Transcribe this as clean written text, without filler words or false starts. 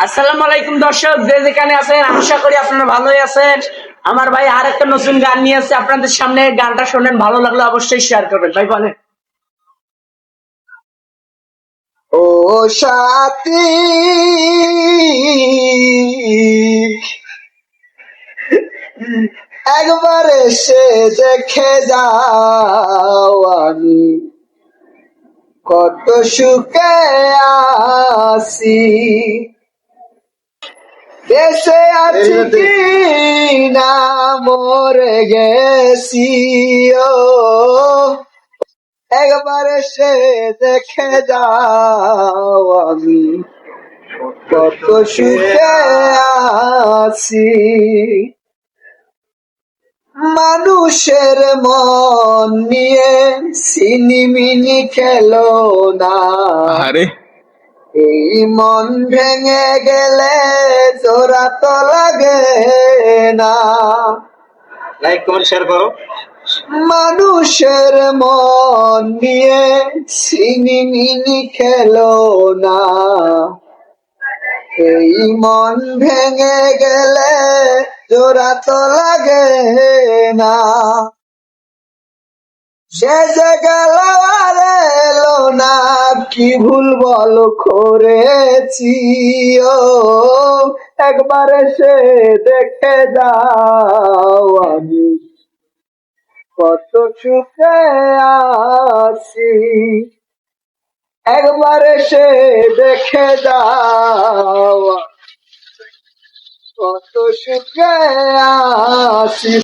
আসসালামু আলাইকুম দর্শক, যে যেখানে আছেন আশা করি আপনারা ভালোই আছেন। আমার ভাই আর একটা নতুন গান নিয়ে আসছে আপনাদের সামনে। গানটা শোনেন, ভালো লাগলে অবশ্যই শেয়ার করবেন। ভাই বলেন। ও সাথী, একবার এসে দেখে যাও আমি কত সুখে আছি। দেশে আছি কি না মরে গেছি, ও একবার এসে দেখে যাও আমি কত সুখে আছি। মানুষের মন নিয়ে সিনিমিনি খেলো না, আরে এই মন ভেঙে গেলে জোড়া তো লাগে না। লাইক কমেন্ট শেয়ার করো। মানুষের মন নিয়ে সিনিমিনি খেলো না, এই মন ভেঙে গেলে জোড়া তো লাগে না। সে যে গেল আর এলো না, কি ভুল বল করেছি, ও একবার এসে দেখে যাও আমি কত সুখে আছি। একবার এসে দেখে যাও কত সুখে আছি।